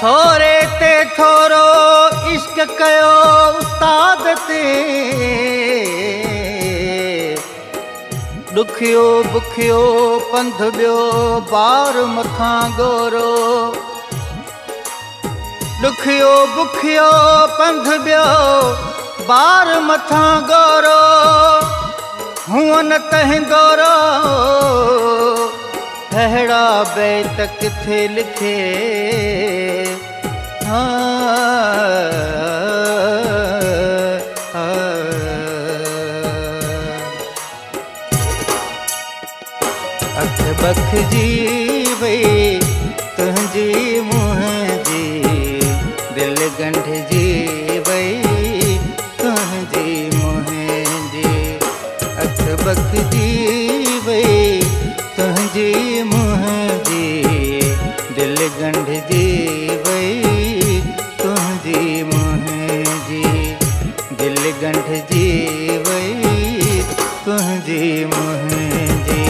थोरे ते थोरो इश्क कयो उस्ताद ते, दुखियो बुखियो पंध ॿियो बार मथां गोरो, दुखियो बुखियो पंध ॿियो बार मथां गोरो, हुअं न तंहिं गोरो अहिड़ा बैत किथे लिखे। अख बखजी वई तुंहिंजी मुंहिंजी, दिल गंढिजी वई तुंहिंजी मुंहिंजी, अख बखजी वई तुंहिंजी मुंहिंजी, दिल गंढिजी वई तुंहिंजी मुंहिंजी, दिल गंढिजी वई तुंहिंजी मुंहिंजी।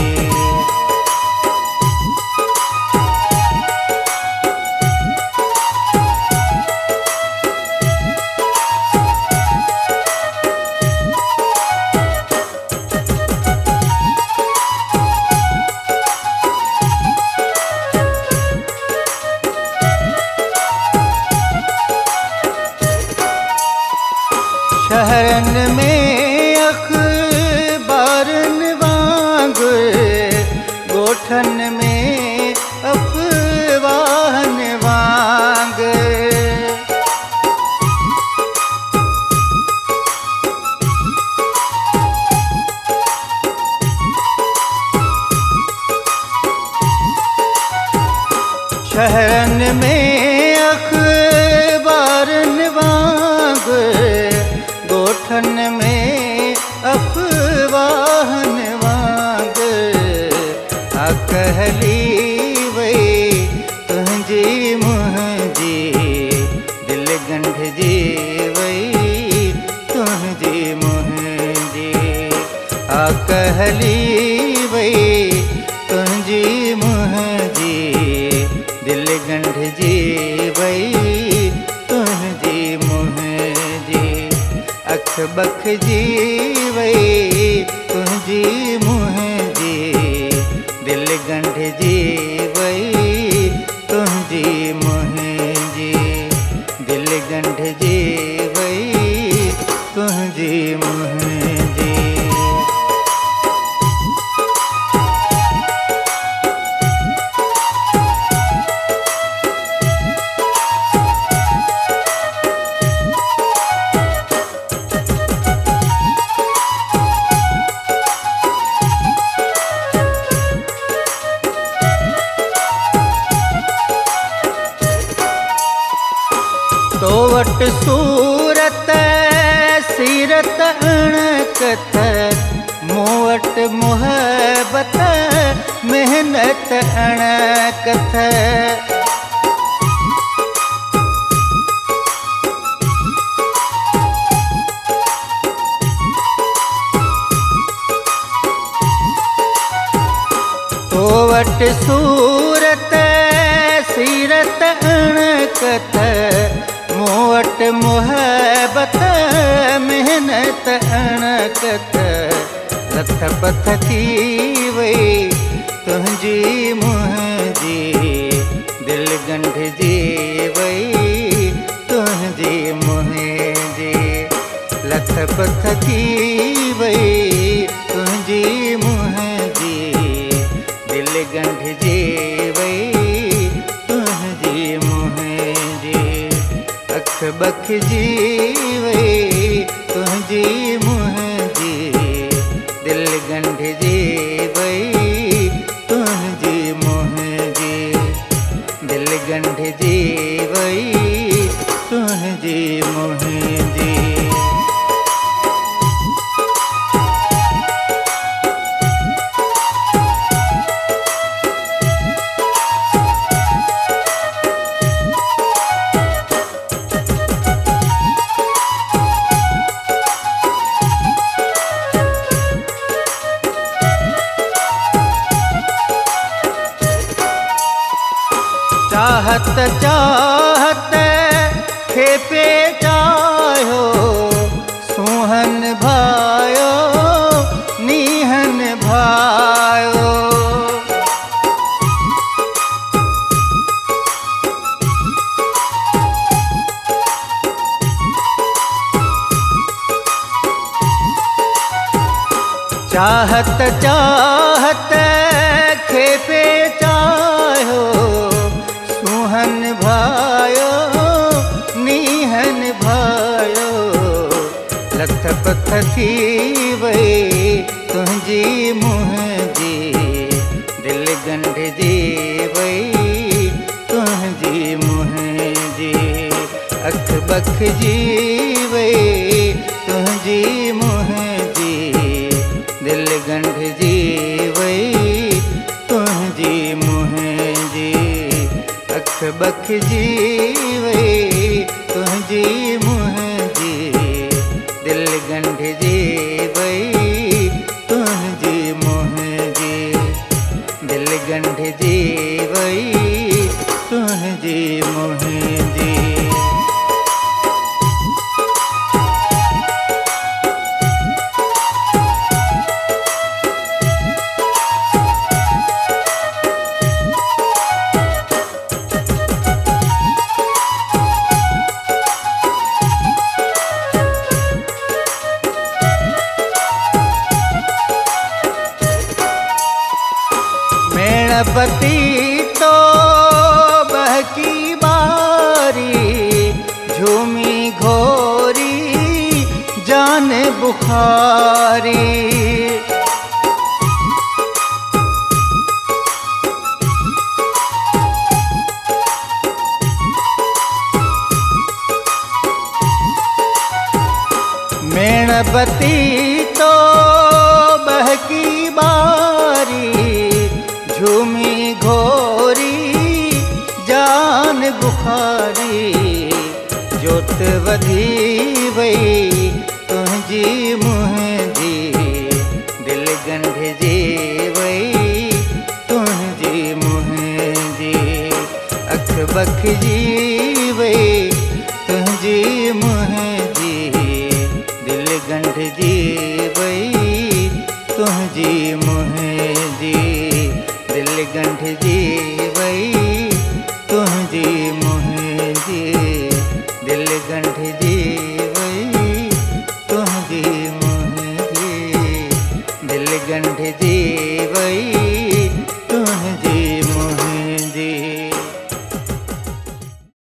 शहरन में अखबारन वांगुर, गोठन में अफवाहन वांगुर, शहरन में अखबारन वांगुर, गोठन में अफवाहन वांगुर, अकहली वई तुंहिंजी मुंहिंजी, दिल गंढिजी वई तुंहिंजी मुंहिंजी, अकहली वई तुंहिंजी मुंहिंजी, दिल गंढिजी वई तुंहिंजी मुंहिंजी, अख बखजी वई तुंहिंजी मुंहिंजी, दिल गंढिजी वई तुंहिंजी मुंहिंजी, दिल गंढिजी वई तुंहिंजी मुंहिंजी। तो वट सूरत सीरत अणकथ, मूं वट मुहबत मेहनत अणकथ, तो वट सूरत सीरत अणकथ, मूं वट मुहबत मेहनत अणकथ, लथ पथ थी वई तुंहिंजी मुंहिंजी, दिल गंढिजी वई तुंहिंजी मुंहिंजी, लथ पथ थी वई तुंहिंजी मुंहिंजी, दिल गंढिजी वई तुंहिंजी मुंहिंजी, अख बखजी वई तुंहिंजी मुंहिंजी, दिल गंढिजी वई तुंहिंजी मुंहिंजी, दिल गंढिजी वई तुंहिंजी मुंहिंजी। चाहत चाहत खे पे चाहो सुहन भायो नीहन भायो लथ पथ थी वई तुंहिंजी मुंहिंजी दिल गंढिजी वई तुंहिंजी मुंहिंजी अख बखिजी वई तुंहिंजी मुंहिंजी दिल गंढिजी वई तुंहिंजी मुंहिंजी अख बखिजी वई तुंहिंजी मुंहिंजी दिल गंढिजी वई तुंहिंजी मुंहिंजी दिल गंढिजी वई तुंहिंजी मुंहिंजी। मेणबती तो बहकी बारी झूमी घोरी जान बुखारी मेणबती तो बहकी बारी झूमी घोरी जान बुखारी जोत वधी वई तुंहिंजी मुंहिंजी दिल गंढिजी वई तुंहिंजी मुंहिंजी अख बखिजी वई तुंहिंजी मुंहिंजी दिल गंढिजी वई तुंहिंजी मुंहिंजी दिल गंढिजी वई तुंहिंजी मुंहिंजी दिल गंढिजी वई तुंहिंजी मुंहिंजी दिल गंढिजी